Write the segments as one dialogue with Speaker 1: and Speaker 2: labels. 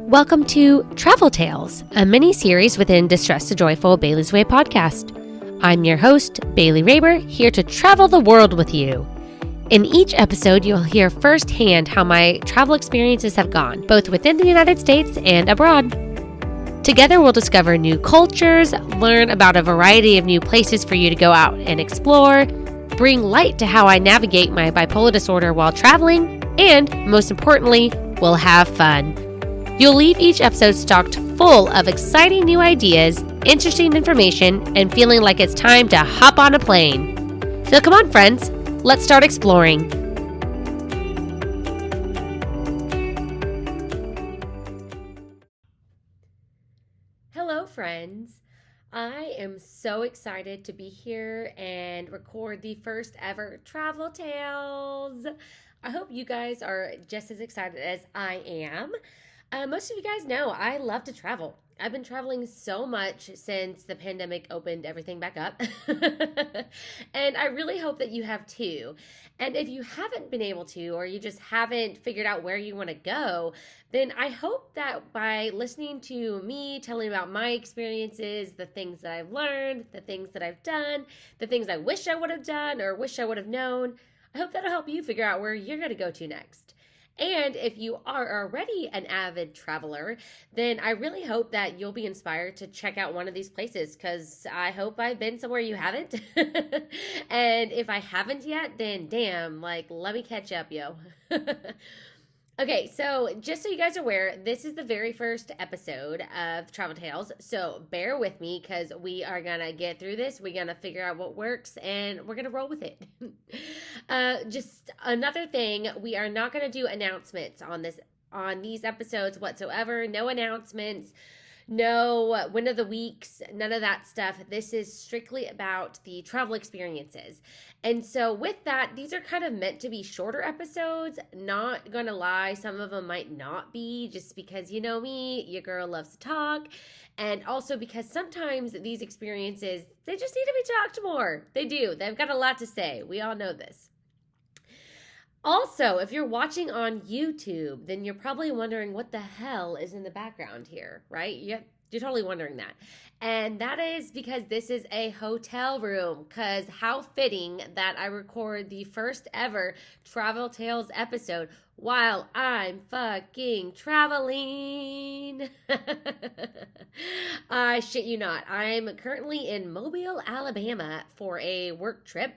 Speaker 1: Welcome to Travel Tales, a mini-series within Distress to Joyful Bailey's Way podcast. I'm your host, Bailey Raber, here to travel the world with you. In each episode, you'll hear firsthand how my travel experiences have gone, both within the United States and abroad. Together, we'll discover new cultures, learn about a variety of new places for you to go out and explore, bring light to how I navigate my bipolar disorder while traveling, and, most importantly, we'll have fun. You'll leave each episode stocked full of exciting new ideas, interesting information, and feeling like it's time to hop on a plane. So come on, friends, let's start exploring. Hello, friends. I am so excited to be here and record the first ever Travel Tales. I hope you guys are just as excited as I am. Most of you guys know I love to travel. I've been traveling so much since the pandemic opened everything back up. And I really hope that you have too. And if you haven't been able to, or you just haven't figured out where you want to go, then I hope that by listening to me telling about my experiences, the things that I've learned, the things that I've done, the things I wish I would have done or wish I would have known, I hope that'll help you figure out where you're going to go to next. And if you are already an avid traveler, then I really hope that you'll be inspired to check out one of these places, because I hope I've been somewhere you haven't. And if I haven't yet, then damn, let me catch up, yo. Okay, so just so you guys are aware, this is the very first episode of Travel Tales, so bear with me because we are going to get through this. We're going to figure out what works, and we're going to roll with it. Just another thing, we are not going to do announcements on these episodes whatsoever. No announcements, no win of the weeks, none of that stuff. This is strictly about the travel experiences. And so with that, these are kind of meant to be shorter episodes. Not gonna lie, some of them might not be, just because you know me, your girl loves to talk. And also because sometimes these experiences, they just need to be talked more. They do. They've got a lot to say. We all know this. Also, if you're watching on YouTube, then you're probably wondering what the hell is in the background here, right? You're totally wondering that. And that is because this is a hotel room, because how fitting that I record the first ever Travel Tales episode while I'm fucking traveling. I shit you not. I'm currently in Mobile, Alabama for a work trip.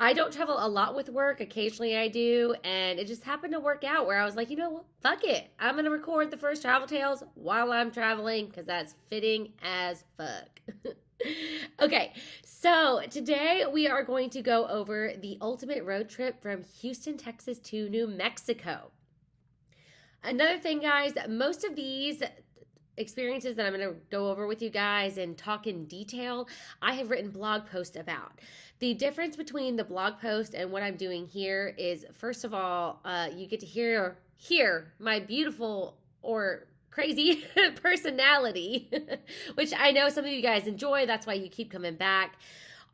Speaker 1: I don't travel a lot with work. Occasionally I do. And it just happened to work out where I was like, you know what? Fuck it. I'm going to record the first Travel Tales while I'm traveling, because that's fitting as fuck. Okay, so today we are going to go over the ultimate road trip from Houston, Texas to New Mexico. Another thing, guys, most of these experiences that I'm going to go over with you guys and talk in detail, I have written blog posts about. The difference between the blog post and what I'm doing here is, first of all, you get to hear my beautiful or crazy personality, which I know some of you guys enjoy. That's why you keep coming back.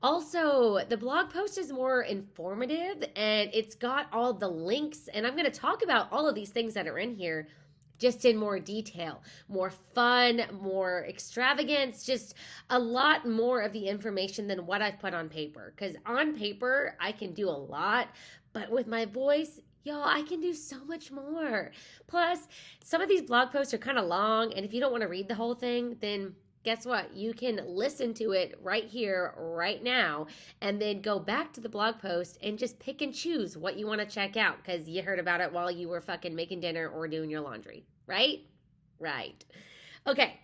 Speaker 1: Also, the blog post is more informative, and it's got all the links, and I'm going to talk about all of these things that are in here just in more detail, more fun, more extravagance, just a lot more of the information than what I've put on paper. Because on paper, I can do a lot, but with my voice, y'all, I can do so much more. Plus, some of these blog posts are kind of long, and if you don't want to read the whole thing, then guess what? You can listen to it right here, right now, and then go back to the blog post and just pick and choose what you want to check out, because you heard about it while you were fucking making dinner or doing your laundry, right? Right. Okay.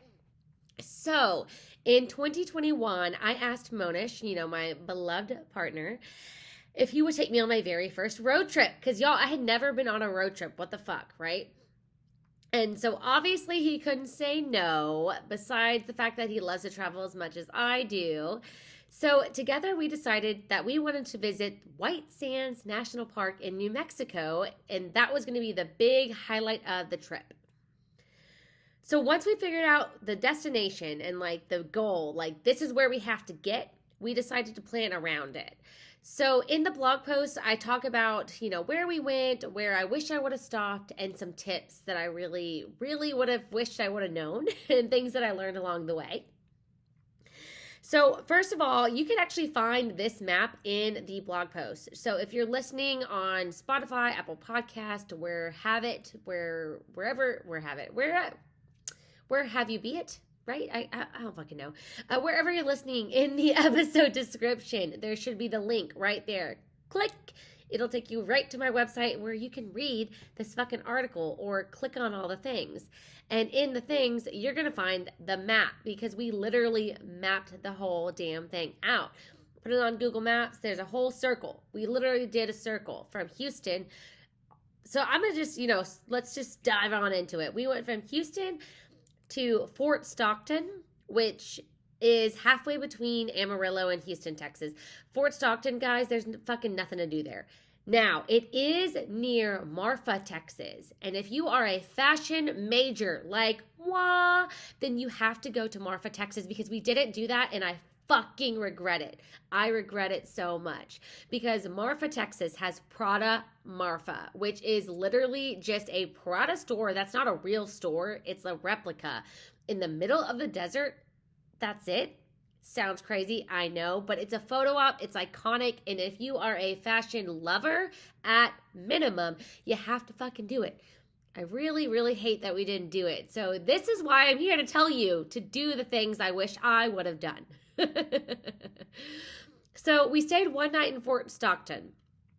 Speaker 1: So in 2021, I asked Monish, my beloved partner, if he would take me on my very first road trip, because y'all, I had never been on a road trip. What the fuck, right? And so obviously he couldn't say no, besides the fact that he loves to travel as much as I do. So together we decided that we wanted to visit White Sands National Park in New Mexico, and that was going to be the big highlight of the trip. So once we figured out the destination and the goal, this is where we have to get, we decided to plan around it. So in the blog post, I talk about, where we went, where I wish I would have stopped, and some tips that I really, really would have wished I would have known and things that I learned along the way. So, first of all, you can actually find this map in the blog post. So, if you're listening on Spotify, Apple Podcast, where have it, where have you be it? Right? I don't fucking know. Wherever you're listening, in the episode description, there should be the link right there. Click. It'll take you right to my website where you can read this fucking article or click on all the things. And in the things, you're going to find the map because we literally mapped the whole damn thing out. Put it on Google Maps. There's a whole circle. We literally did a circle from Houston. So I'm going to just, let's just dive on into it. We went from Houston to Fort Stockton, which is halfway between Amarillo and Houston, Texas. Fort Stockton, guys, there's fucking nothing to do there. Now, it is near Marfa, Texas. And if you are a fashion major like moi, then you have to go to Marfa, Texas, because we didn't do that and I fucking regret it. I regret it so much because Marfa, Texas has Prada Marfa, which is literally just a Prada store. That's not a real store. It's a replica in the middle of the desert. That's it. Sounds crazy, I know, but it's a photo op. It's iconic. And if you are a fashion lover, at minimum, you have to fucking do it. I really, really hate that we didn't do it. So this is why I'm here to tell you to do the things I wish I would have done. So we stayed one night in Fort Stockton.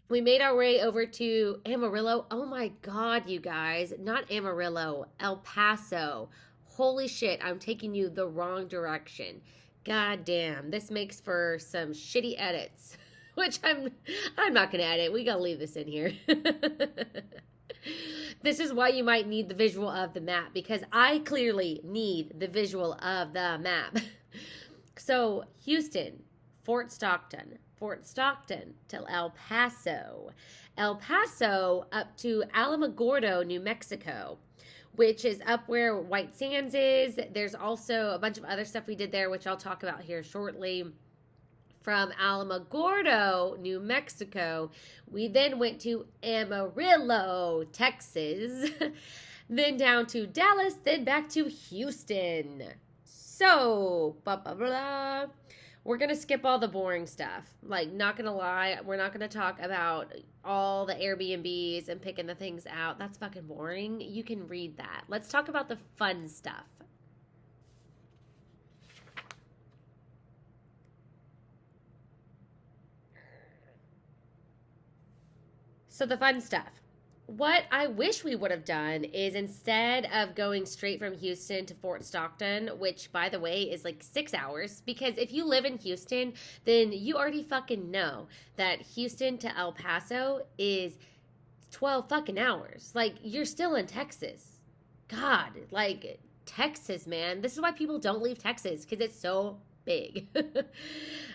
Speaker 1: We made our way over to Amarillo. Oh my God, you guys, not Amarillo, El Paso. Holy shit, I'm taking you the wrong direction. God damn, this makes for some shitty edits, which I'm not going to edit. We got to leave this in here. This is why you might need the visual of the map, because I clearly need the visual of the map. So, Houston, Fort Stockton to El Paso up to Alamogordo, New Mexico, which is up where White Sands is. There's also a bunch of other stuff we did there, which I'll talk about here shortly. From Alamogordo, New Mexico, we then went to Amarillo, Texas, then down to Dallas, then back to Houston. So, we're going to skip all the boring stuff. Like, not going to lie, we're not going to talk about all the Airbnbs and picking the things out. That's fucking boring. You can read that. Let's talk about the fun stuff. So the fun stuff. What I wish we would have done is instead of going straight from Houston to Fort Stockton, which by the way is like 6 hours, because if you live in Houston, then you already fucking know that Houston to El Paso is 12 fucking hours. Like, you're still in Texas. God, like, Texas, man. This is why people don't leave Texas, because it's so big.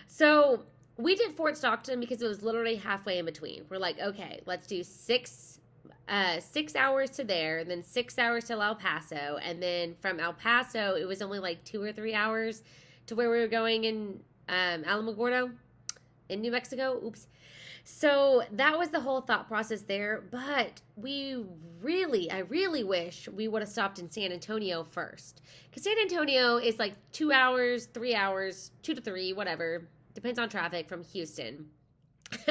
Speaker 1: So we did Fort Stockton because it was literally halfway in between. We're like, okay, let's do 6 hours to there, and then 6 hours to El Paso, and then from El Paso, it was only like 2 or 3 hours to where we were going in Alamogordo in New Mexico. Oops. So that was the whole thought process there, but I really wish we would have stopped in San Antonio first, because San Antonio is like 2 hours, 3 hours, 2 to 3, whatever. Depends on traffic from Houston.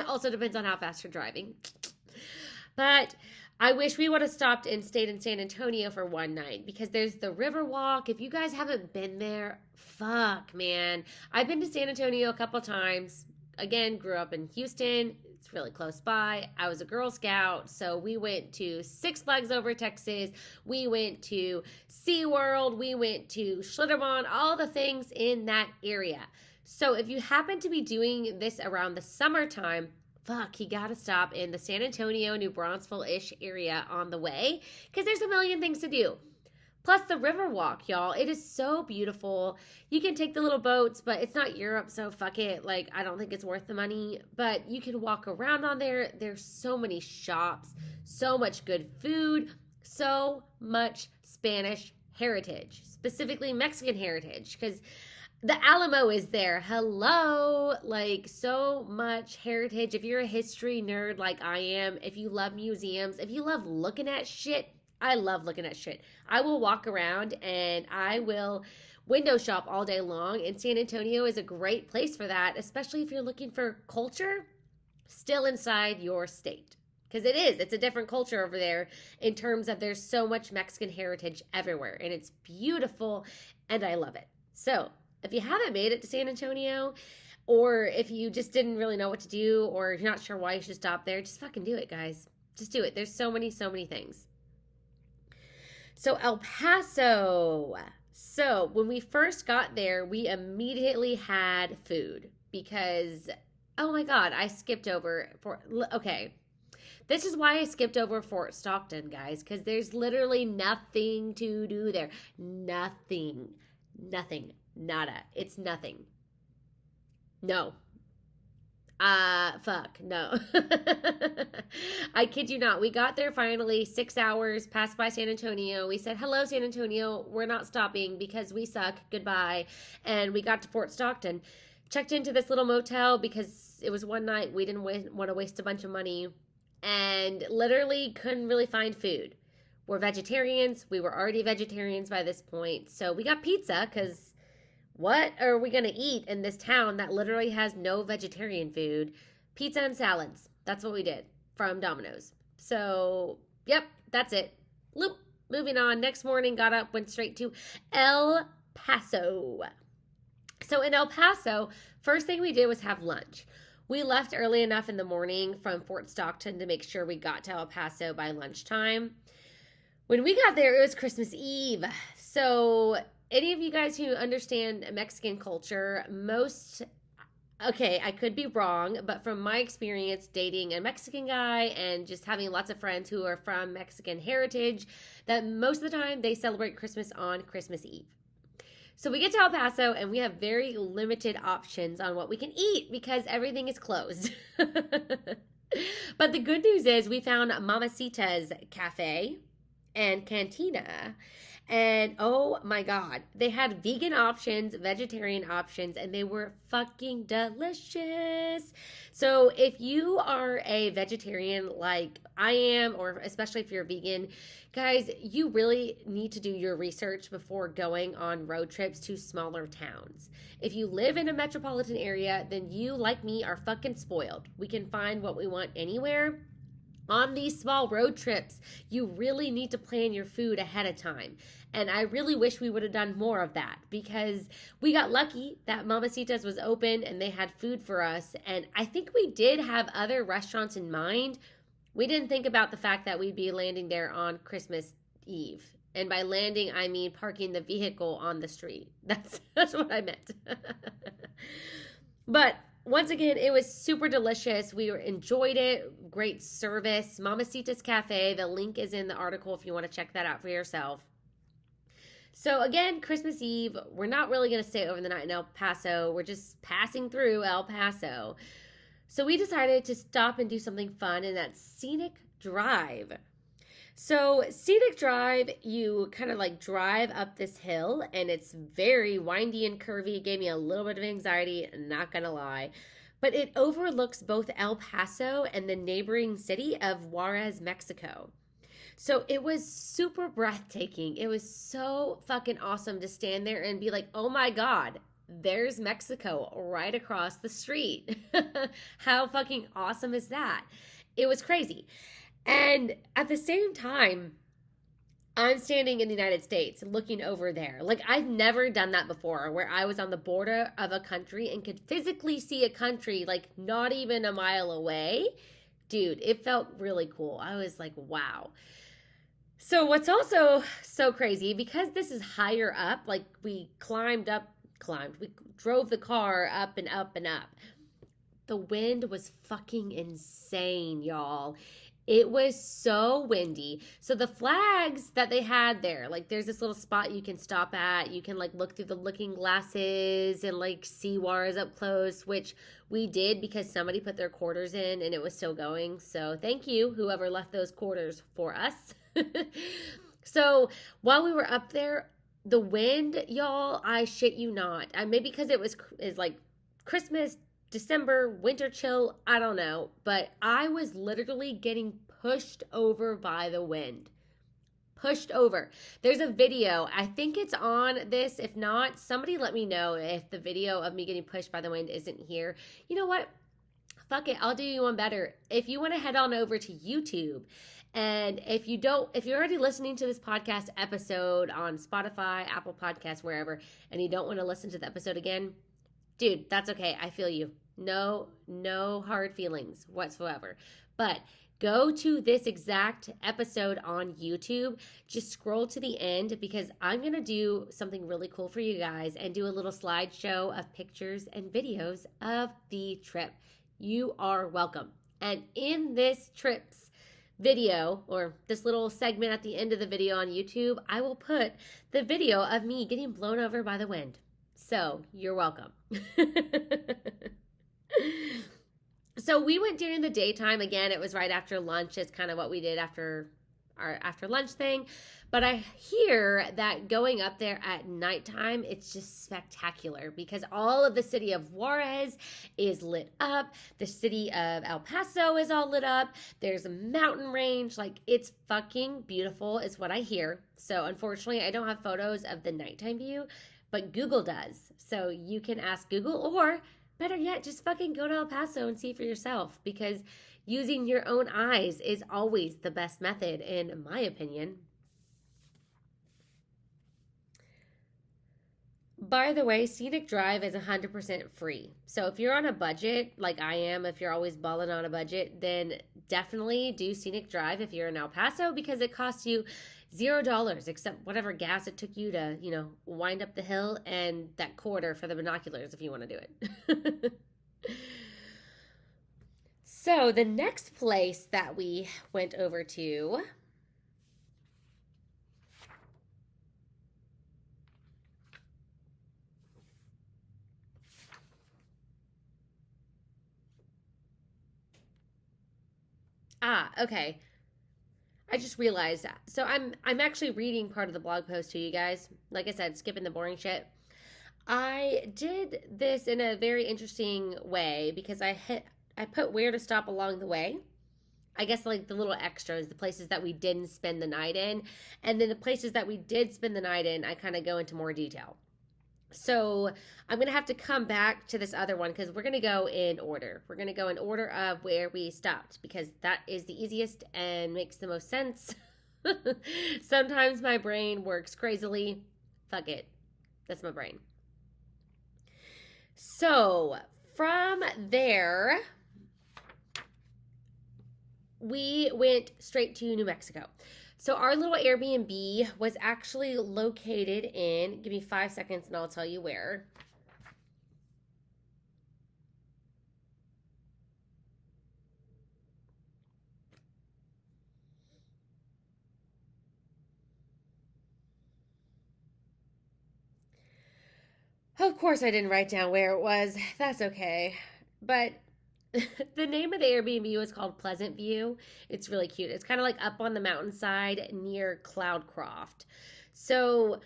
Speaker 1: Also depends on how fast you're driving. But I wish we would have stopped and stayed in San Antonio for one night, because there's the Riverwalk. If you guys haven't been there, fuck, man. I've been to San Antonio a couple times. Again, grew up in Houston. It's really close by. I was a Girl Scout, so we went to Six Flags Over Texas. We went to SeaWorld. We went to Schlitterbahn, all the things in that area. So if you happen to be doing this around the summertime, fuck, you gotta stop in the San Antonio, New Braunfels-ish area on the way, because there's a million things to do. Plus the Riverwalk, y'all. It is so beautiful. You can take the little boats, but it's not Europe, so fuck it. Like, I don't think it's worth the money, but you can walk around on there. There's so many shops, so much good food, so much Spanish heritage, specifically Mexican heritage, because The Alamo is there. Hello. Like, so much heritage. If you're a history nerd like I am, if you love museums, if you love looking at shit, I love looking at shit. I will walk around and I will window shop all day long. And San Antonio is a great place for that, especially if you're looking for culture still inside your state. Because it is. It's a different culture over there in terms of there's so much Mexican heritage everywhere. And it's beautiful and I love it. So, if you haven't made it to San Antonio, or if you just didn't really know what to do, or you're not sure why you should stop there, just fucking do it, guys. Just do it. There's so many things. So El Paso. So when we first got there, we immediately had food because, oh my God, I skipped over okay. This is why I skipped over Fort Stockton, guys, because there's literally nothing to do there. Nothing. Nada. It's nothing. No. Fuck. No. I kid you not. We got there finally, 6 hours, passed by San Antonio. We said, hello, San Antonio. We're not stopping because we suck. Goodbye. And we got to Fort Stockton. Checked into this little motel because it was one night. We didn't want to waste a bunch of money. And literally couldn't really find food. We're vegetarians. We were already vegetarians by this point. So we got pizza because what are we going to eat in this town that literally has no vegetarian food? Pizza and salads. That's what we did from Domino's. So, yep, that's it. Loop. Moving on. Next morning, got up, went straight to El Paso. So in El Paso, first thing we did was have lunch. We left early enough in the morning from Fort Stockton to make sure we got to El Paso by lunchtime. When we got there, it was Christmas Eve. So any of you guys who understand Mexican culture, okay, I could be wrong, but from my experience dating a Mexican guy and just having lots of friends who are from Mexican heritage, that most of the time they celebrate Christmas on Christmas Eve. So we get to El Paso and we have very limited options on what we can eat because everything is closed. But the good news is we found Mamacita's Cafe and Cantina. And oh my God, they had vegan options, vegetarian options, and they were fucking delicious. So if you are a vegetarian like I am, or especially if you're vegan, guys, you really need to do your research before going on road trips to smaller towns. If you live in a metropolitan area, then you, like me, are fucking spoiled. We can find what we want anywhere. On these small road trips, you really need to plan your food ahead of time. And I really wish we would have done more of that because we got lucky that Mamacita's was open and they had food for us. And I think we did have other restaurants in mind. We didn't think about the fact that we'd be landing there on Christmas Eve. And by landing, I mean parking the vehicle on the street. That's what I meant. But once again, it was super delicious. We enjoyed it. Great service. Mamacita's Cafe. The link is in the article if you want to check that out for yourself. So again, Christmas Eve, we're not really going to stay over the night in El Paso. We're just passing through El Paso. So we decided to stop and do something fun, and that's Scenic Drive. So Scenic Drive, you kind of like drive up this hill, and it's very windy and curvy. It gave me a little bit of anxiety, not gonna lie. But it overlooks both El Paso and the neighboring city of Juarez, Mexico. So it was super breathtaking. It was so fucking awesome to stand there and be like, oh my God, there's Mexico right across the street. How fucking awesome is that? It was crazy. And at the same time, I'm standing in the United States looking over there. Like, I've never done that before, where I was on the border of a country and could physically see a country, like, not even a mile away. Dude, it felt really cool. I was like, wow. So what's also so crazy, because this is higher up, like, we we drove the car up and up and up. The wind was fucking insane, y'all. It was so windy. So the flags that they had there, like there's this little spot you can stop at. You can like look through the looking glasses and like see Juarez up close, which we did because somebody put their quarters in and it was still going. So thank you, whoever left those quarters for us. So while we were up there, The wind, y'all, I shit you not. Maybe because it was is like Christmas, December, winter chill, I don't know, but I was literally getting pushed over by the wind. Pushed over. There's a video. I think it's on this. If not, somebody let me know if the video of me getting pushed by the wind isn't here. You know what? Fuck it. I'll do you one better. If you want to head on over to YouTube, and if you're already listening to this podcast episode on Spotify, Apple Podcasts, wherever, and you don't want to listen to the episode again, dude, that's okay. I feel you. No hard feelings whatsoever. But go to this exact episode on YouTube. Just scroll to the end because I'm going to do something really cool for you guys and do a little slideshow of pictures and videos of the trip. You are welcome. And in this trip's video, or this little segment at the end of the video on YouTube, I will put the video of me getting blown over by the wind. So you're welcome. So we went during the daytime. Again, it was right after lunch. It's kind of what we did after our after lunch thing. But I hear that going up there at nighttime, it's just spectacular because all of the city of Juarez is lit up. The city of El Paso is all lit up. There's a mountain range. Like, it's fucking beautiful is what I hear. So unfortunately, I don't have photos of the nighttime view, but Google does. So you can ask Google, or better yet, just fucking go to El Paso and see for yourself, because using your own eyes is always the best method, in my opinion. By the way, Scenic Drive is 100% free. So if you're on a budget, like I am, if you're always balling on a budget, then definitely do Scenic Drive if you're in El Paso, because it costs you $0 except whatever gas it took you to, wind up the hill, and that quarter for the binoculars if you want to do it. So the next place that we went over to okay. I just realized that. So I'm actually reading part of the blog post to you guys. Like I said, skipping the boring shit. I did this in a very interesting way because I put where to stop along the way. I guess like the little extras, the places that we didn't spend the night in, and then the places that we did spend the night in, I kind of go into more detail. So I'm going to have to come back to this other one because we're going to go in order. We're going to go in order of where we stopped because that is the easiest and makes the most sense. Sometimes my brain works crazily. Fuck it. That's my brain. So from there, we went straight to New Mexico. So our little Airbnb was actually located in, give me 5 seconds and I'll tell you where. Of course I didn't write down where it was. That's okay. But the name of the Airbnb was called Pleasant View. It's really cute. It's kind of like up on the mountainside near Cloudcroft. So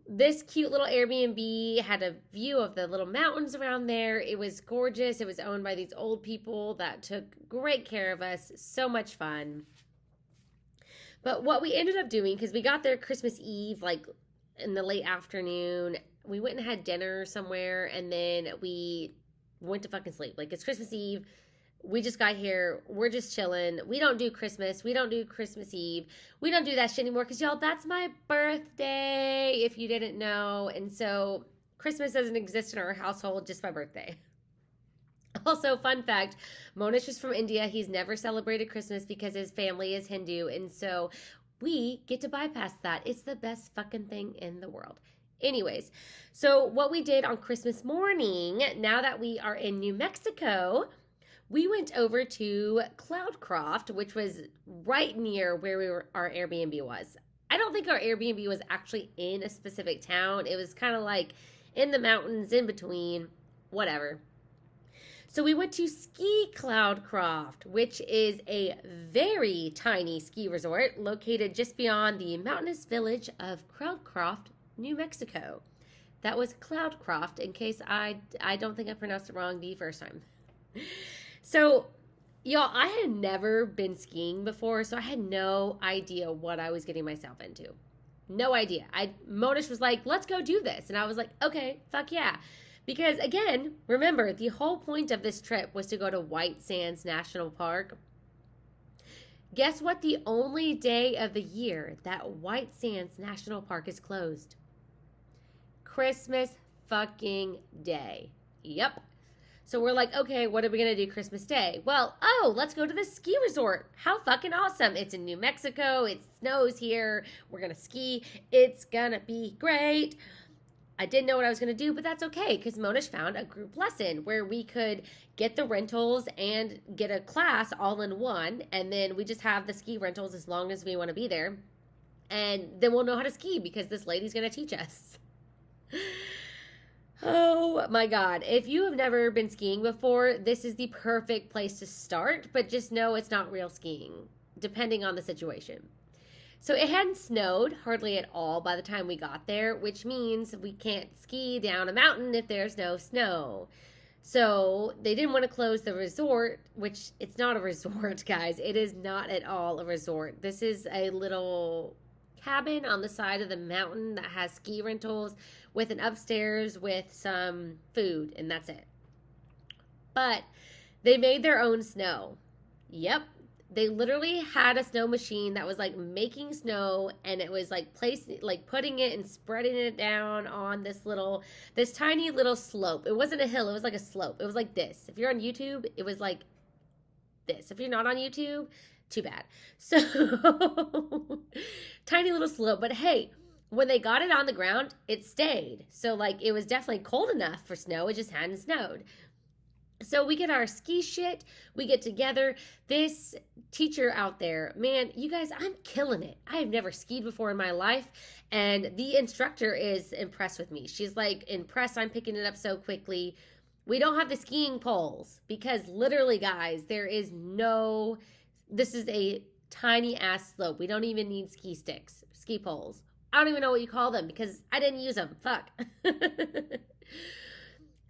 Speaker 1: this cute little Airbnb had a view of the little mountains around there. It was gorgeous. It was owned by these old people that took great care of us. So much fun. But what we ended up doing, because we got there Christmas Eve, like in the late afternoon, we went and had dinner somewhere, and then we went to fucking sleep. Like, it's Christmas Eve. We just got here. We're just chilling. We don't do Christmas. We don't do Christmas Eve. We don't do that shit anymore because, y'all, that's my birthday, if you didn't know. And so Christmas doesn't exist in our household, just my birthday. Also, fun fact, Monish is from India. He's never celebrated Christmas because his family is Hindu. And so we get to bypass that. It's the best fucking thing in the world. Anyways, so what we did on Christmas morning, now that we are in New Mexico, we went over to Cloudcroft, which was right near where our Airbnb was. I don't think our Airbnb was actually in a specific town. It was kind of like in the mountains, in between, whatever. So we went to Ski Cloudcroft, which is a very tiny ski resort located just beyond the mountainous village of Cloudcroft, New Mexico. That was Cloudcroft, in case I don't think I pronounced it wrong the first time. So, y'all, I had never been skiing before, so I had no idea what I was getting myself into. No idea. Monish was like, let's go do this. And I was like, okay, fuck yeah. Because again, remember, the whole point of this trip was to go to White Sands National Park. Guess what? The only day of the year that White Sands National Park is closed. Christmas fucking Day. Yep. So we're like, okay, what are we going to do Christmas Day? Well, let's go to the ski resort. How fucking awesome. It's in New Mexico. It snows here. We're going to ski. It's going to be great. I didn't know what I was going to do, but that's okay because Monish found a group lesson where we could get the rentals and get a class all in one. And then we just have the ski rentals as long as we want to be there. And then we'll know how to ski because this lady's going to teach us. Oh my God. If you have never been skiing before, this is the perfect place to start, but just know it's not real skiing, depending on the situation. So it hadn't snowed hardly at all by the time we got there, which means we can't ski down a mountain if there's no snow. So they didn't want to close the resort, which it's not a resort, guys. It is not at all a resort. This is a little cabin on the side of the mountain that has ski rentals with an upstairs with some food, and that's it. But they made their own snow. Yep. They literally had a snow machine that was like making snow, and it was like putting it and spreading it down on this tiny little slope. It wasn't a hill, it was like a slope. It was like this. If you're on YouTube, it was like this. If you're not on YouTube, too bad. So tiny little slope, but hey, when they got it on the ground, it stayed. So like it was definitely cold enough for snow. It just hadn't snowed. So we get our ski shit, we get together. This teacher out there, man, you guys, I'm killing it. I have never skied before in my life, and the instructor is impressed with me. She's like impressed I'm picking it up so quickly. We don't have the skiing poles because literally, guys, this is a tiny ass slope. We don't even need ski sticks, ski poles. I don't even know what you call them because I didn't use them. Fuck.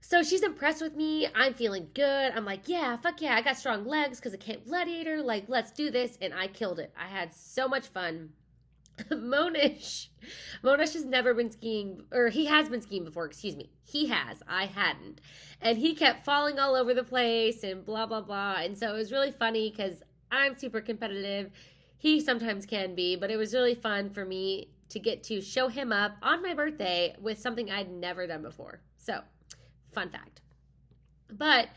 Speaker 1: So she's impressed with me. I'm feeling good. I'm like, yeah, fuck yeah. I got strong legs because I Camp Gladiator. Like, let's do this. And I killed it. I had so much fun. Monish has never been skiing, or he has been skiing before, excuse me. He has. I hadn't. And he kept falling all over the place and blah, blah, blah. And so it was really funny because I'm super competitive. He sometimes can be, but it was really fun for me to get to show him up on my birthday with something I'd never done before. So, fun fact. But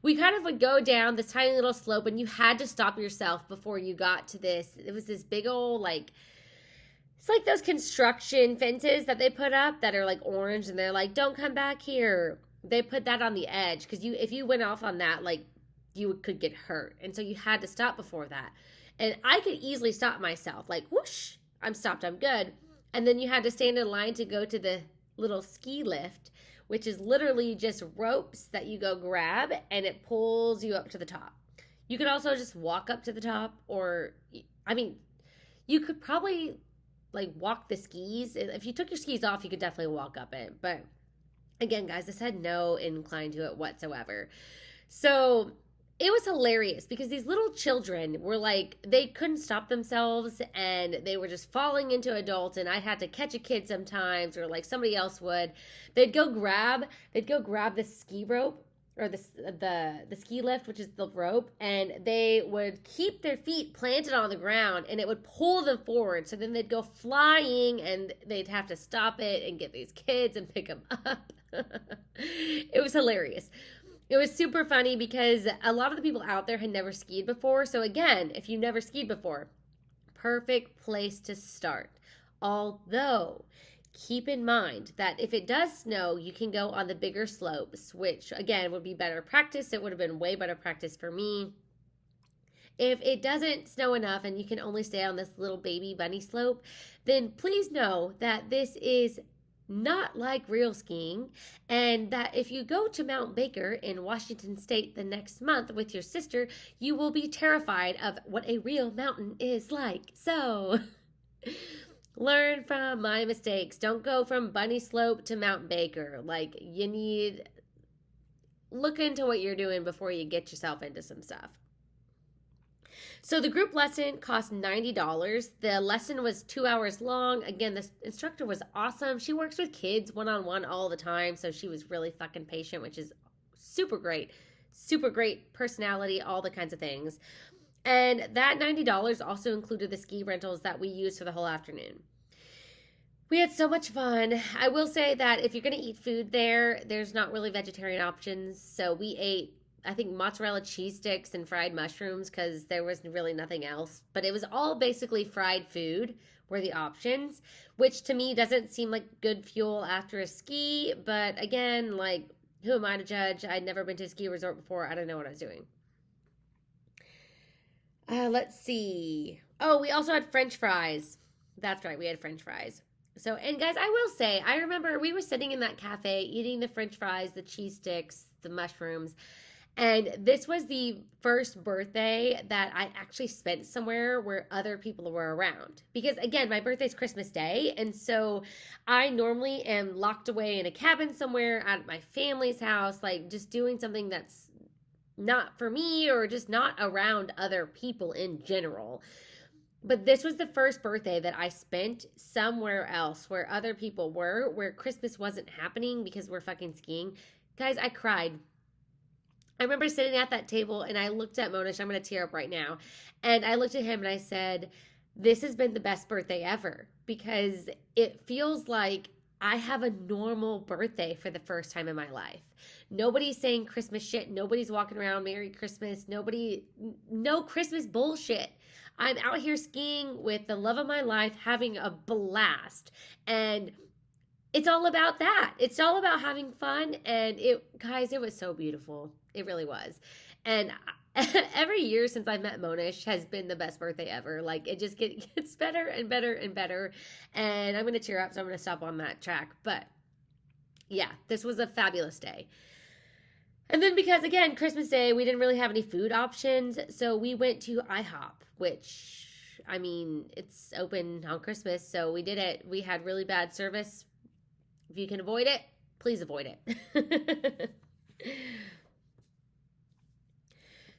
Speaker 1: we kind of would go down this tiny little slope, and you had to stop yourself before you got to this. It was this big old, like, it's like those construction fences that they put up that are like orange, and they're like, don't come back here. They put that on the edge because if you went off on that, like, you could get hurt. And so you had to stop before that. And I could easily stop myself, like, whoosh, I'm stopped, I'm good. And then you had to stand in line to go to the little ski lift, which is literally just ropes that you go grab and it pulls you up to the top. You could also just walk up to the top, or, I mean, you could probably like walk the skis. If you took your skis off, you could definitely walk up it. But again, guys, this had no incline to it whatsoever. So it was hilarious because these little children were like, they couldn't stop themselves and they were just falling into adults, and I had to catch a kid sometimes, or like somebody else would. They'd go grab the ski rope, or the ski lift, which is the rope, and they would keep their feet planted on the ground and it would pull them forward. So then they'd go flying and they'd have to stop it and get these kids and pick them up. It was hilarious. It was super funny because a lot of the people out there had never skied before. So again, if you've never skied before, perfect place to start. Although, keep in mind that if it does snow, you can go on the bigger slopes, which again would be better practice. It would have been way better practice for me. If it doesn't snow enough and you can only stay on this little baby bunny slope, then please know that this is not like real skiing, and that if you go to Mount Baker in Washington State the next month with your sister, you will be terrified of what a real mountain is like. So Learn from my mistakes. Don't go from Bunny Slope to Mount Baker. Like, you need look into what you're doing before you get yourself into some stuff. So the group lesson cost $90. The lesson was 2 hours long. Again, the instructor was awesome. She works with kids one-on-one all the time, so she was really fucking patient, which is super great. Super great personality, all the kinds of things. And that $90 also included the ski rentals that we used for the whole afternoon. We had so much fun. I will say that if you're going to eat food there, there's not really vegetarian options. So we ate, I think, mozzarella cheese sticks and fried mushrooms because there was really nothing else. But it was all basically fried food were the options, which to me doesn't seem like good fuel after a ski. But again, like, who am I to judge? I'd never been to a ski resort before. I don't know what I was doing. Let's see. Oh, we also had French fries. That's right, we had French fries. So, and guys, I will say, I remember we were sitting in that cafe eating the French fries, the cheese sticks, the mushrooms, and this was the first birthday that I actually spent somewhere where other people were around. Because again, my birthday's Christmas Day, and so I normally am locked away in a cabin somewhere at my family's house, like just doing something that's not for me or just not around other people in general. But this was the first birthday that I spent somewhere else where other people were, where Christmas wasn't happening because we're fucking skiing. Guys, I cried. I remember sitting at that table and I looked at Monish. I'm going to tear up right now. And I looked at him and I said, this has been the best birthday ever because it feels like I have a normal birthday for the first time in my life. Nobody's saying Christmas shit. Nobody's walking around Merry Christmas. No Christmas bullshit. I'm out here skiing with the love of my life, having a blast. And it's all about that. It's all about having fun. And guys, it was so beautiful. It really was. And every year since I met Monish has been the best birthday ever. Like, it just gets better and better and better. And I'm going to tear up, so I'm going to stop on that track. But yeah, this was a fabulous day. And then because, again, Christmas Day, we didn't really have any food options. So we went to IHOP, which, I mean, it's open on Christmas. So we did it. We had really bad service. If you can avoid it, please avoid it.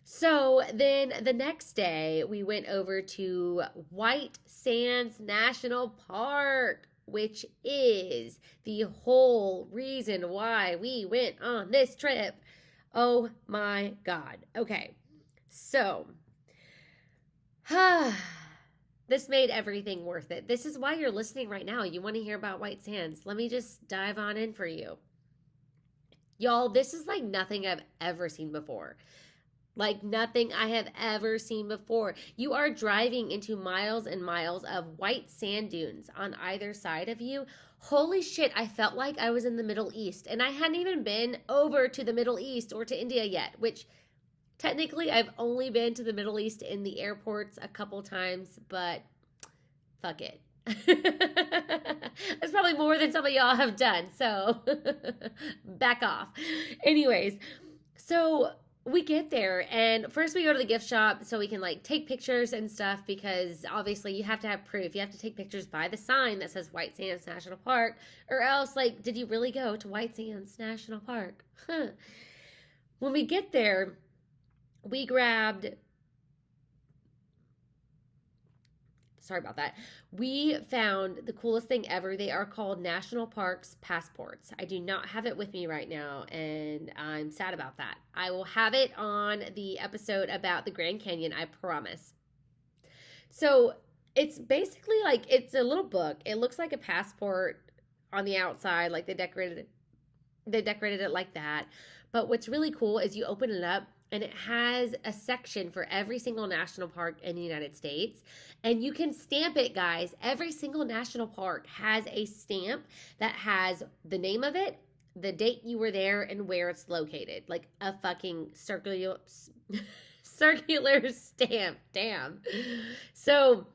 Speaker 1: So then the next day, we went over to White Sands National Park, which is the whole reason why we went on this trip. Oh my God. Okay. So, this made everything worth it. This is why you're listening right now. You want to hear about White Sands. Let me just dive on in for you. Y'all, this is like nothing I've ever seen before. Like nothing I have ever seen before. You are driving into miles and miles of white sand dunes on either side of you. Holy shit, I felt like I was in the Middle East. And I hadn't even been over to the Middle East or to India yet, which technically I've only been to the Middle East in the airports a couple times, but fuck it. That's probably more than some of y'all have done, so back off. Anyways, so we get there and first we go to the gift shop so we can like take pictures and stuff because obviously you have to have proof. You have to take pictures by the sign that says White Sands National Park or else like, did you really go to White Sands National Park? When we get there, we grabbed, sorry about that. We found the coolest thing ever. They are called National Parks passports. I do not have it with me right now, and I'm sad about that. I will have it on the episode about the Grand Canyon, I promise. So it's basically like, it's a little book. It looks like a passport on the outside, like they decorated it like that. But what's really cool is you open it up, and it has a section for every single national park in the United States. And you can stamp it, guys. Every single national park has a stamp that has the name of it, the date you were there, and where it's located. Like a fucking circular stamp. Damn. So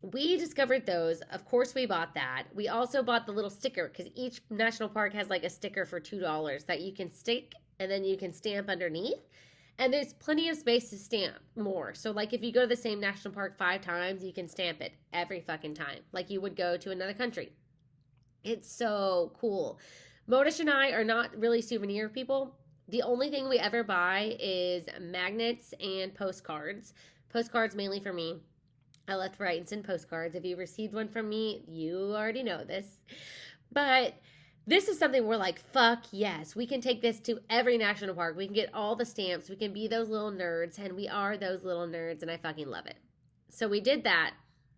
Speaker 1: we discovered those. Of course, we bought that. We also bought the little sticker because each national park has like a sticker for $2 that you can stick and then you can stamp underneath. And there's plenty of space to stamp more. So, like, if you go to the same national park 5 times, you can stamp it every fucking time, like you would go to another country. It's so cool. Monish and I are not really souvenir people. The only thing we ever buy is magnets and postcards. Postcards mainly for me. I love to write and send postcards. If you received one from me, you already know this. But this is something we're like, fuck yes. We can take this to every national park. We can get all the stamps. We can be those little nerds, and we are those little nerds, and I fucking love it. So we did that.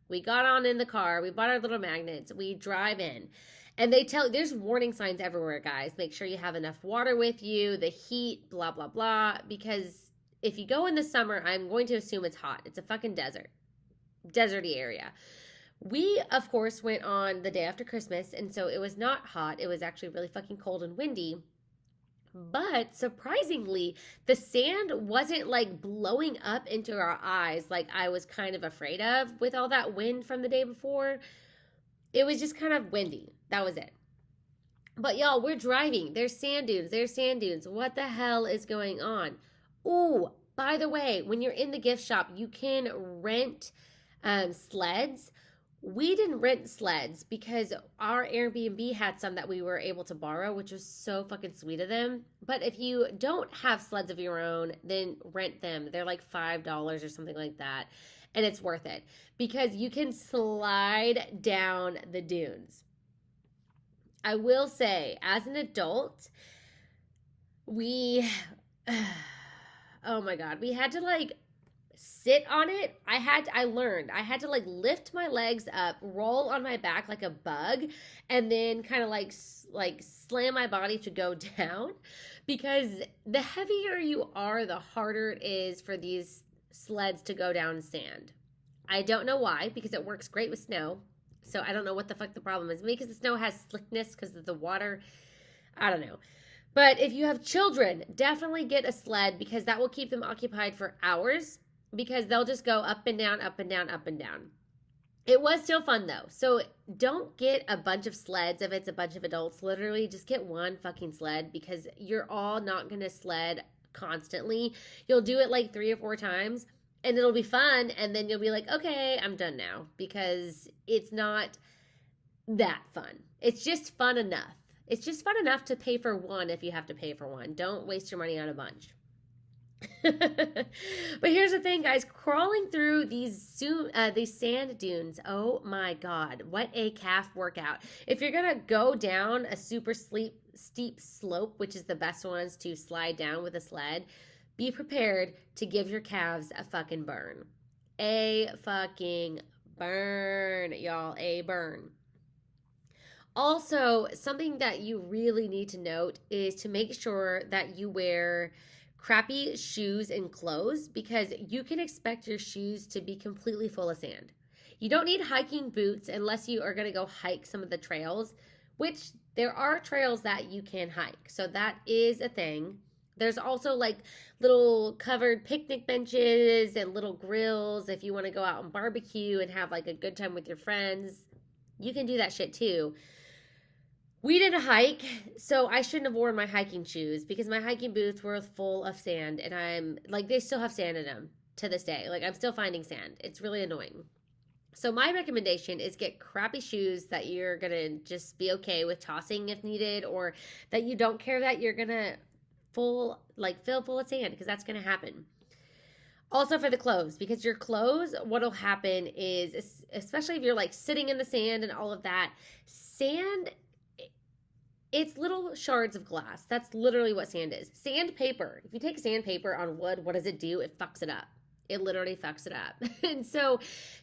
Speaker 1: We got on in the car. We bought our little magnets. We drive in. And there's warning signs everywhere, guys. Make sure you have enough water with you, the heat, blah, blah, blah. Because if you go in the summer, I'm going to assume it's hot. It's a fucking deserty area. We, of course, went on the day after Christmas, and so it was not hot. It was actually really fucking cold and windy. But surprisingly, the sand wasn't like blowing up into our eyes like I was kind of afraid of with all that wind from the day before. It was just kind of windy. That was it. But y'all, we're driving. There's sand dunes. There's sand dunes. What the hell is going on? Ooh, by the way, when you're in the gift shop, you can rent sleds. We didn't rent sleds because our Airbnb had some that we were able to borrow, which was so fucking sweet of them. But if you don't have sleds of your own, then rent them. They're like $5 or something like that. And it's worth it because you can slide down the dunes. I will say, as an adult, oh my God, we had to like sit on it. I learned I had to like lift my legs up, roll on my back like a bug, and then kind of like slam my body to go down, because the heavier you are, the harder it is for these sleds to go down sand. I don't know why, because it works great with snow. So I don't know what the fuck the problem is. Maybe because the snow has slickness because of the water. I don't know. But if you have children, definitely get a sled, because that will keep them occupied for hours, because they'll just go up and down, up and down, up and down. It was still fun though. So don't get a bunch of sleds if it's a bunch of adults. Literally just get one fucking sled, because you're all not going to sled constantly. You'll do it like 3 or 4 times and it'll be fun. And then you'll be like, okay, I'm done now, because it's not that fun. It's just fun enough. It's just fun enough to pay for one if you have to pay for one. Don't waste your money on a bunch. But here's the thing, guys. Crawling through these sand dunes, oh my God, what a calf workout. If you're gonna go down a super steep slope, which is the best ones to slide down with a sled, be prepared to give your calves a fucking burn. A fucking burn, y'all. A burn. Also, something that you really need to note is to make sure that you wear crappy shoes and clothes, because you can expect your shoes to be completely full of sand. You don't need hiking boots unless you are going to go hike some of the trails, which there are trails that you can hike. So that is a thing. There's also like little covered picnic benches and little grills if you want to go out and barbecue and have like a good time with your friends. You can do that shit too. We did a hike, so I shouldn't have worn my hiking shoes, because my hiking boots were full of sand, and I'm like, they still have sand in them to this day. Like, I'm still finding sand. It's really annoying. So my recommendation is get crappy shoes that you're going to just be okay with tossing if needed, or that you don't care that you're going to fill full of sand, because that's going to happen. Also for the clothes, because your clothes, what'll happen is, especially if you're like sitting in the sand and all of that, sand, it's little shards of glass. That's literally what sand is. Sandpaper. If you take sandpaper on wood, what does it do? It fucks it up. It literally fucks it up. And so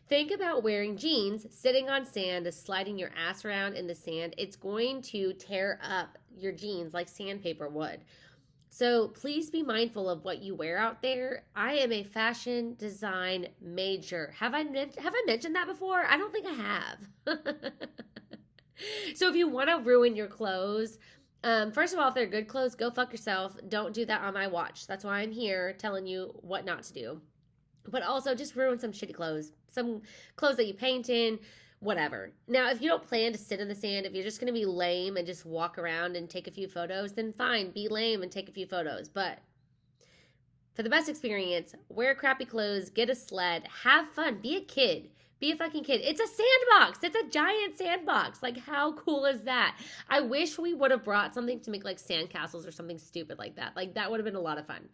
Speaker 1: think about wearing jeans, sitting on sand, sliding your ass around in the sand. It's going to tear up your jeans like sandpaper would. So please be mindful of what you wear out there. I am a fashion design major. Have I mentioned that before? I don't think I have. So if you want to ruin your clothes, first of all, if they're good clothes, go fuck yourself. Don't do that on my watch. That's why I'm here telling you what not to do. But also just ruin some shitty clothes. Some clothes that you paint in, whatever. Now, if you don't plan to sit in the sand, if you're just going to be lame and just walk around and take a few photos, then fine, be lame and take a few photos. But For the best experience, wear crappy clothes, get a sled, have fun, be a kid. Be a fucking kid. It's a sandbox. It's a giant sandbox. Like, how cool is that? I wish we would have brought something to make like sandcastles or something stupid like that. Like, that would have been a lot of fun.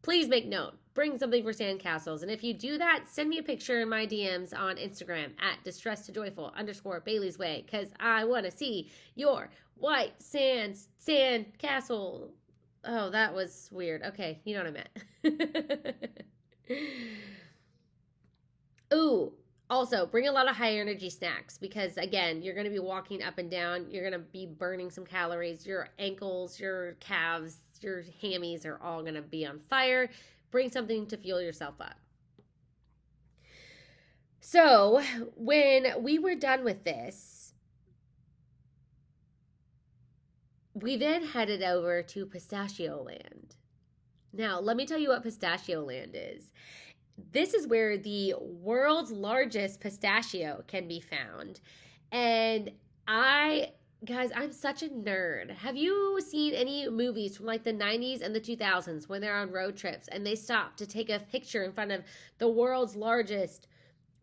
Speaker 1: Please make note. Bring something for sandcastles. And if you do that, send me a picture in my DMs on Instagram at distress2joyful_Bailey's Way, because I want to see your white sand castle. Oh, that was weird. Okay, you know what I meant. Ooh, also bring a lot of high energy snacks because, again, you're going to be walking up and down. You're going to be burning some calories. Your ankles, your calves, your hammies are all going to be on fire. Bring something to fuel yourself up. So when we were done with this, we then headed over to Pistachio Land. Now, let me tell you what Pistachio Land is. This is where the world's largest pistachio can be found. And guys, I'm such a nerd. Have you seen any movies from like the 90s and the 2000s when they're on road trips and they stop to take a picture in front of the world's largest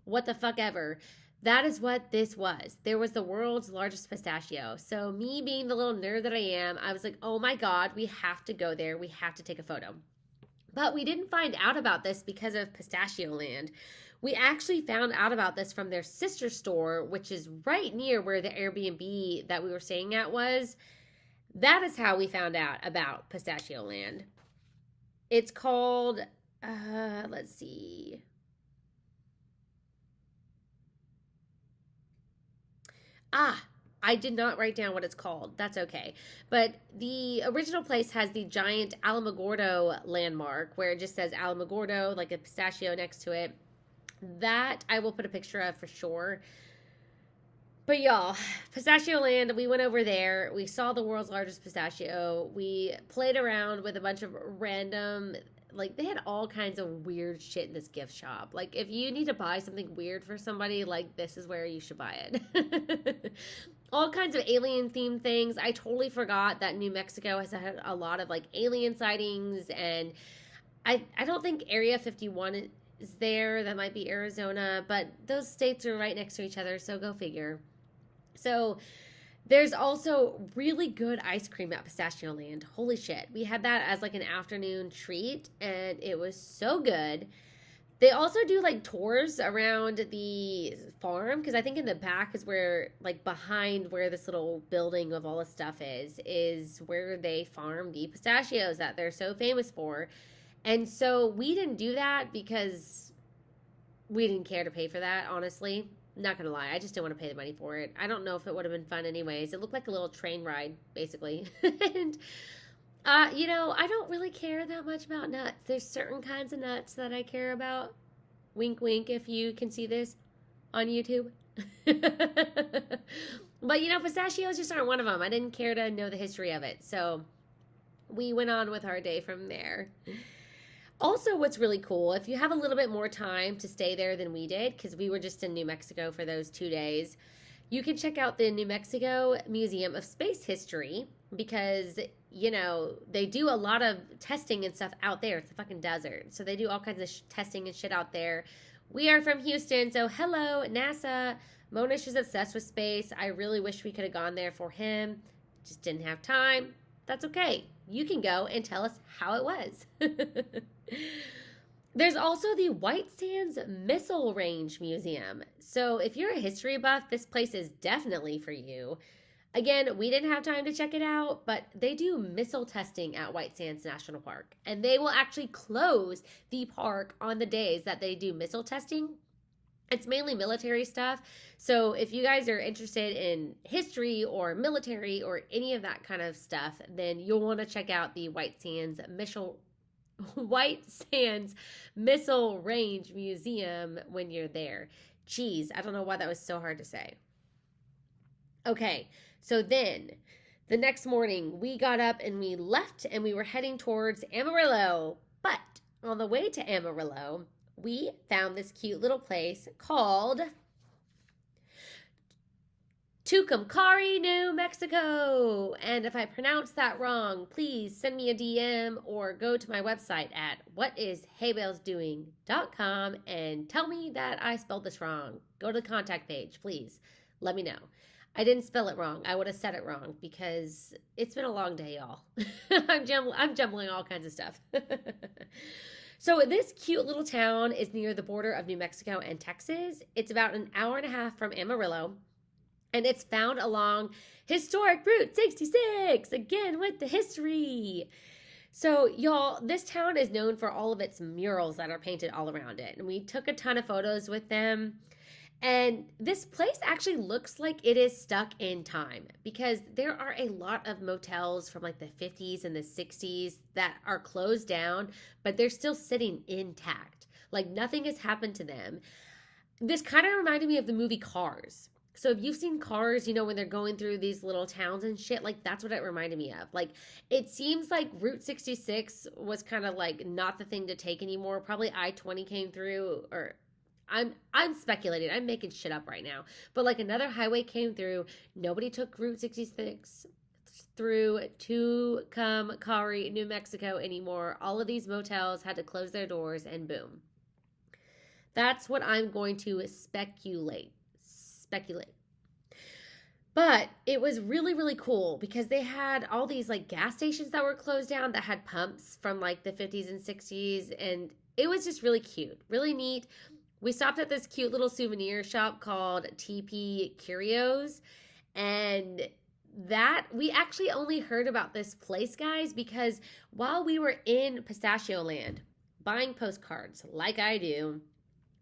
Speaker 1: what the fuck ever? That is what this was. There was the world's largest pistachio. So me being the little nerd that I am, I was like, oh my God, we have to go there. We have to take a photo. But we didn't find out about this because of Pistachio Land. We actually found out about this from their sister store, which is right near where the Airbnb that we were staying at was. That is how we found out about Pistachio Land. It's called, let's see. I did not write down what it's called. That's okay. But the original place has the giant Alamogordo landmark where it just says Alamogordo, like a pistachio next to it. That I will put a picture of for sure. But y'all, Pistachio Land, we went over there. We saw the world's largest pistachio. We played around with a bunch of random, like, they had all kinds of weird shit in this gift shop. Like, if you need to buy something weird for somebody, like, this is where you should buy it. All kinds of alien themed things. I totally forgot that New Mexico has had a lot of like alien sightings, and I don't think Area 51 is there. That might be Arizona, but those states are right next to each other, so go figure. So there's also really good ice cream at Pistachio Land. Holy shit. We had that as like an afternoon treat, and it was so good. They also do like tours around the farm because I think in the back is where, like, behind where this little building of all the stuff is where they farm the pistachios that they're so famous for. And so we didn't do that because we didn't care to pay for that, honestly. Not gonna lie, I just didn't want to pay the money for it. I don't know if it would have been fun anyways. It looked like a little train ride, basically. And I don't really care that much about nuts. There's certain kinds of nuts that I care about. Wink, wink, if you can see this on YouTube. But, pistachios just aren't one of them. I didn't care to know the history of it. So we went on with our day from there. Also, what's really cool, if you have a little bit more time to stay there than we did, because we were just in New Mexico for those 2 days, you can check out the New Mexico Museum of Space History because, they do a lot of testing and stuff out there. It's a fucking desert. So they do all kinds of testing and shit out there. We are from Houston, so hello, NASA. Monish is obsessed with space. I really wish we could have gone there for him. Just didn't have time. That's okay. You can go and tell us how it was. There's also the White Sands Missile Range Museum. So if you're a history buff, this place is definitely for you. Again, we didn't have time to check it out, but they do missile testing at White Sands National Park. And they will actually close the park on the days that they do missile testing. It's mainly military stuff. So if you guys are interested in history or military or any of that kind of stuff, then you'll want to check out the White Sands Missile Range Museum when you're there. Jeez, I don't know why that was so hard to say. Okay, so then the next morning we got up and we left and we were heading towards Amarillo. But on the way to Amarillo, we found this cute little place called Tucumcari, New Mexico. And if I pronounce that wrong, please send me a DM or go to my website at whatisheybales.com and tell me that I spelled this wrong. Go to the contact page, please. Let me know. I didn't spell it wrong. I would have said it wrong because it's been a long day, y'all. I'm jumbling all kinds of stuff. So this cute little town is near the border of New Mexico and Texas. It's about an hour and a half from Amarillo. And it's found along historic Route 66, again with the history. So, y'all, this town is known for all of its murals that are painted all around it. And we took a ton of photos with them. And this place actually looks like it is stuck in time because there are a lot of motels from like the 50s and the 60s that are closed down, but they're still sitting intact. Like nothing has happened to them. This kind of reminded me of the movie Cars. So if you've seen Cars, you know, when they're going through these little towns and shit, like that's what it reminded me of. Like it seems like Route 66 was kind of like not the thing to take anymore. Probably I-20 came through, or I'm speculating. I'm making shit up right now. But like another highway came through. Nobody took Route 66 through Tucumcari, New Mexico anymore. All of these motels had to close their doors and boom. That's what I'm going to speculate. But it was really, really cool because they had all these like gas stations that were closed down that had pumps from like the 50s and 60s. And it was just really cute, really neat. We stopped at this cute little souvenir shop called TP Curios. And that we actually only heard about this place, guys, because while we were in Pistachio Land buying postcards like I do,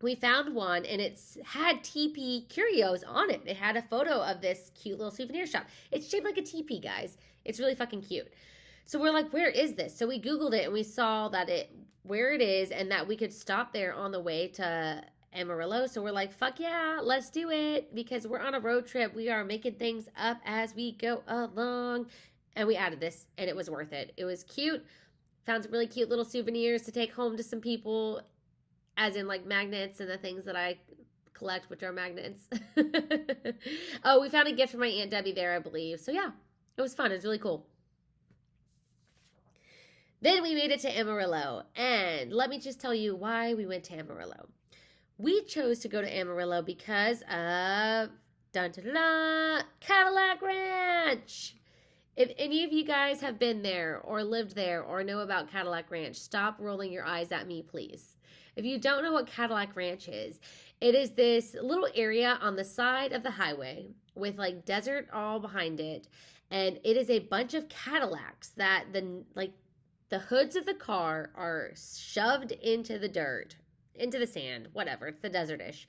Speaker 1: we found one and it's had TP Curios on it. It had a photo of this cute little souvenir shop. It's shaped like a teepee, guys. It's really fucking cute. So we're like, where is this? So we Googled it and we saw that where it is and that we could stop there on the way to Amarillo. So we're like, fuck yeah, let's do it because we're on a road trip. We are making things up as we go along. And we added this and it was worth it. It was cute. Found some really cute little souvenirs to take home to some people, as in like magnets and the things that I collect, which are magnets. Oh, we found a gift for my Aunt Debbie there, I believe. So yeah, it was fun. It was really cool. Then we made it to Amarillo. And let me just tell you why we went to Amarillo. We chose to go to Amarillo because of Cadillac Ranch. If any of you guys have been there or lived there or know about Cadillac Ranch, stop rolling your eyes at me, please. If you don't know what Cadillac Ranch is, it is this little area on the side of the highway with like desert all behind it. And it is a bunch of Cadillacs that the hoods of the car are shoved into the dirt, into the sand, whatever. It's the desert-ish.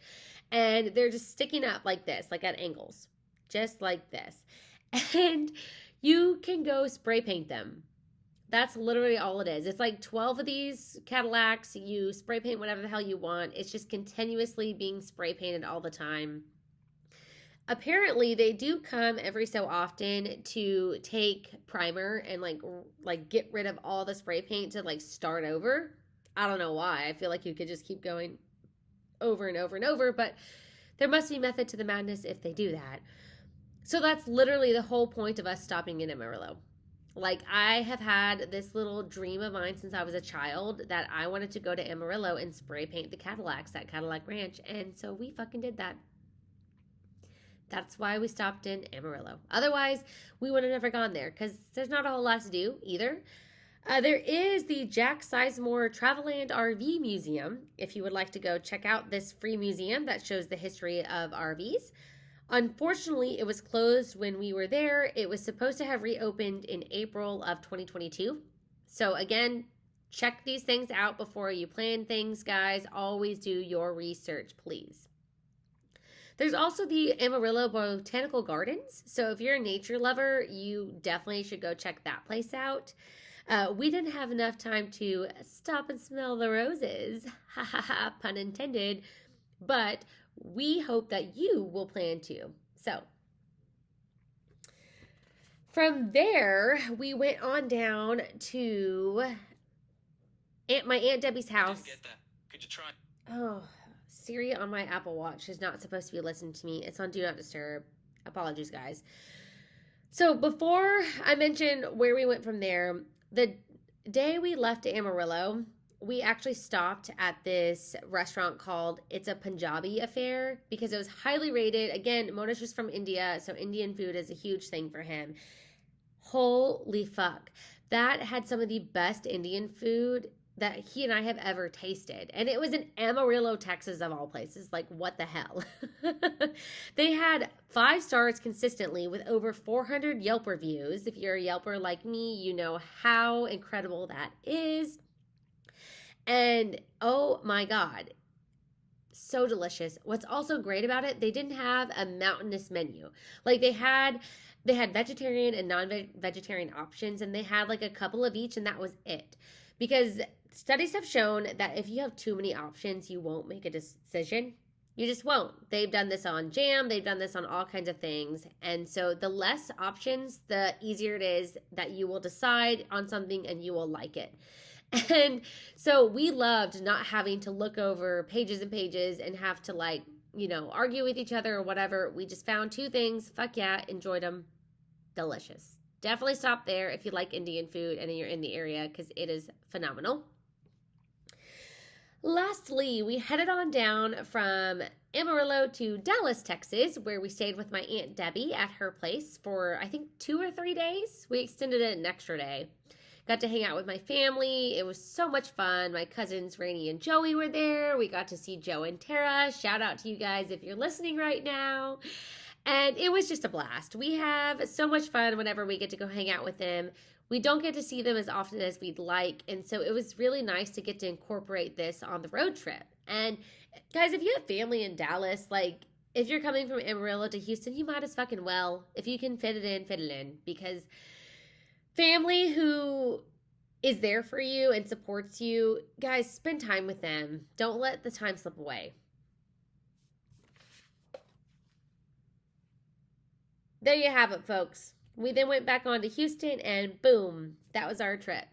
Speaker 1: And they're just sticking up like this, like at angles, just like this. And you can go spray paint them. That's literally all it is. It's like 12 of these Cadillacs. You spray paint whatever the hell you want. It's just continuously being spray painted all the time. Apparently, they do come every so often to take primer and like get rid of all the spray paint to like start over. I don't know why. I feel like you could just keep going over and over and over, but there must be method to the madness if they do that. So that's literally the whole point of us stopping in Amarillo. Like, I have had this little dream of mine since I was a child that I wanted to go to Amarillo and spray paint the Cadillacs at Cadillac Ranch, and so we fucking did that. That's why we stopped in Amarillo. Otherwise, we would have never gone there because there's not a whole lot to do either. There is the Jack Sizemore Traveland RV Museum, if you would like to go check out this free museum that shows the history of RVs. Unfortunately, it was closed when we were there. It was supposed to have reopened in April of 2022. So again, check these things out before you plan things, guys. Always do your research, please. There's also the Amarillo Botanical Gardens. So if you're a nature lover, you definitely should go check that place out. We didn't have enough time to stop and smell the roses. Ha ha ha, pun intended. But we hope that you will plan to. So from there, we went on down to my Aunt Debbie's house.
Speaker 2: Didn't get that. Could you try?
Speaker 1: Oh, Siri on my Apple Watch is not supposed to be listening to me. It's on Do Not Disturb. Apologies, guys. So before I mention where we went from there, the day we left Amarillo, we actually stopped at this restaurant called It's a Punjabi Affair because it was highly rated. Again, Monish is from India, so Indian food is a huge thing for him. Holy fuck. That had some of the best Indian food that he and I have ever tasted. And it was in Amarillo, Texas, of all places. Like, what the hell? They had 5 stars consistently with over 400 Yelp reviews. If you're a Yelper like me, you know how incredible that is. And oh my God, so delicious. What's also great about it, they didn't have a mountainous menu. Like they had vegetarian and non-vegetarian options, and they had like a couple of each, and that was it. Because studies have shown that if you have too many options, you won't make a decision. You just won't. They've done this on jam, they've done this on all kinds of things. And so the less options, the easier it is that you will decide on something and you will like it. And so we loved not having to look over pages and pages and have to like, argue with each other or whatever. We just found 2 things. Fuck yeah, enjoyed them. Delicious. Definitely stop there if you like Indian food and you're in the area because it is phenomenal. Lastly, we headed on down from Amarillo to Dallas, Texas, where we stayed with my Aunt Debbie at her place for, I think, 2 or 3 days. We extended it an extra day. Got to hang out with my family. It was so much fun. My cousins Rainey and Joey were there. We got to see Joe and Tara. Shout out to you guys if you're listening right now. And it was just a blast. We have so much fun whenever we get to go hang out with them. We don't get to see them as often as we'd like. And so it was really nice to get to incorporate this on the road trip. And guys, if you have family in Dallas, like if you're coming from Amarillo to Houston, you might as fucking well. If you can fit it in. Because family who is there for you and supports you, guys, spend time with them. Don't let the time slip away. There you have it, folks. We then went back on to Houston and boom, that was our trip.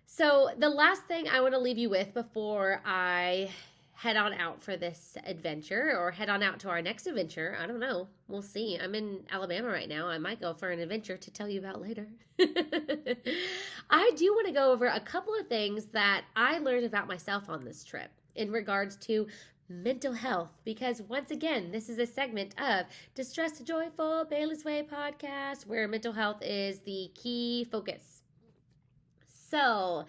Speaker 1: So the last thing I want to leave you with before I head on out for this adventure or head on out to our next adventure. I don't know. We'll see. I'm in Alabama right now. I might go for an adventure to tell you about later. I do want to go over a couple of things that I learned about myself on this trip in regards to mental health, because once again, this is a segment of Distressed to Joyful Bailey's Way podcast where mental health is the key focus. So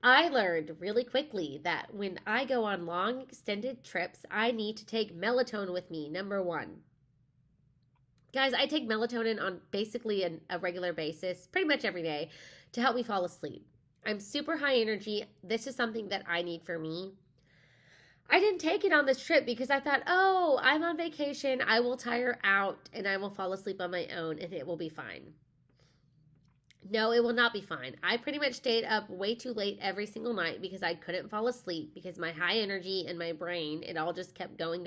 Speaker 1: I learned really quickly that when I go on long extended trips, I need to take melatonin with me, number 1. Guys, I take melatonin on basically a regular basis, pretty much every day, to help me fall asleep. I'm super high energy. This is something that I need for me. I didn't take it on this trip because I thought, oh, I'm on vacation. I will tire out and I will fall asleep on my own and it will be fine. No, it will not be fine. I pretty much stayed up way too late every single night because I couldn't fall asleep because my high energy and my brain, it all just kept going.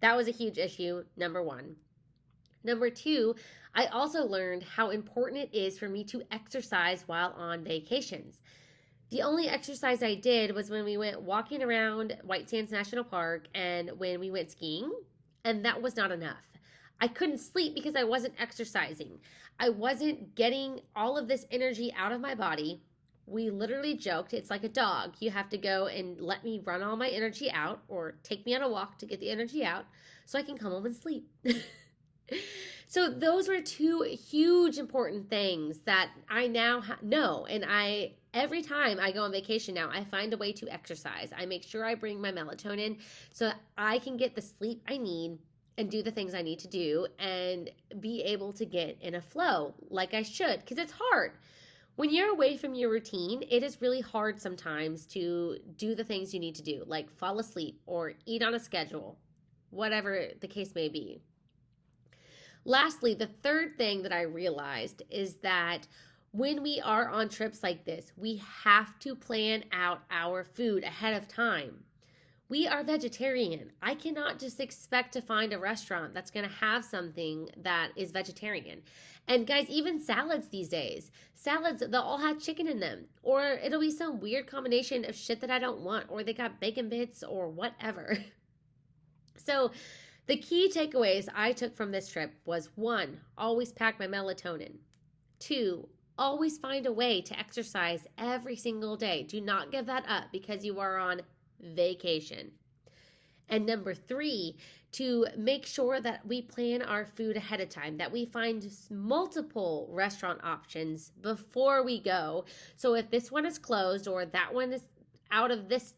Speaker 1: That was a huge issue, number 1. Number 2, I also learned how important it is for me to exercise while on vacations. The only exercise I did was when we went walking around White Sands National Park and when we went skiing, and that was not enough. I couldn't sleep because I wasn't exercising. I wasn't getting all of this energy out of my body. We literally joked, it's like a dog. You have to go and let me run all my energy out or take me on a walk to get the energy out so I can come home and sleep. So those were 2 huge important things that I now know. And every time I go on vacation now, I find a way to exercise. I make sure I bring my melatonin so that I can get the sleep I need and do the things I need to do and be able to get in a flow like I should, because it's hard. When you're away from your routine, it is really hard sometimes to do the things you need to do, like fall asleep or eat on a schedule, whatever the case may be. Lastly, the third thing that I realized is that when we are on trips like this, we have to plan out our food ahead of time. We are vegetarian. I cannot just expect to find a restaurant that's going to have something that is vegetarian. And guys, even salads these days, they'll all have chicken in them, or it'll be some weird combination of shit that I don't want, or they got bacon bits or whatever. So The key takeaways I took from this trip was 1, always pack my melatonin. 2, always find a way to exercise every single day. Do not give that up because you are on vacation. And number 3, to make sure that we plan our food ahead of time, that we find multiple restaurant options before we go. So if this one is closed or that one is out of this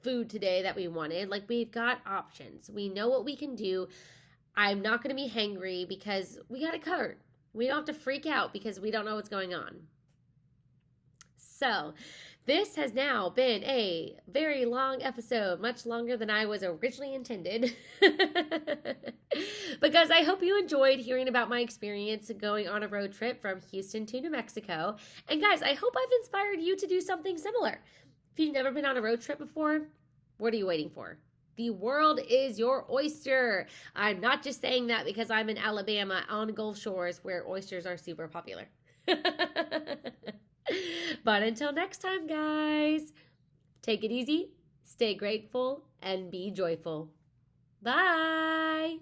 Speaker 1: food today that we wanted, like we've got options. We know what we can do. I'm not going to be hangry because we got it covered. We don't have to freak out because we don't know what's going on. So, this has now been a very long episode, much longer than I was originally intended. Because I hope you enjoyed hearing about my experience going on a road trip from Houston to New Mexico. And guys, I hope I've inspired you to do something similar. If you've never been on a road trip before, what are you waiting for? The world is your oyster. I'm not just saying that because I'm in Alabama on Gulf Shores where oysters are super popular. But until next time, guys, take it easy, stay grateful, and be joyful. Bye.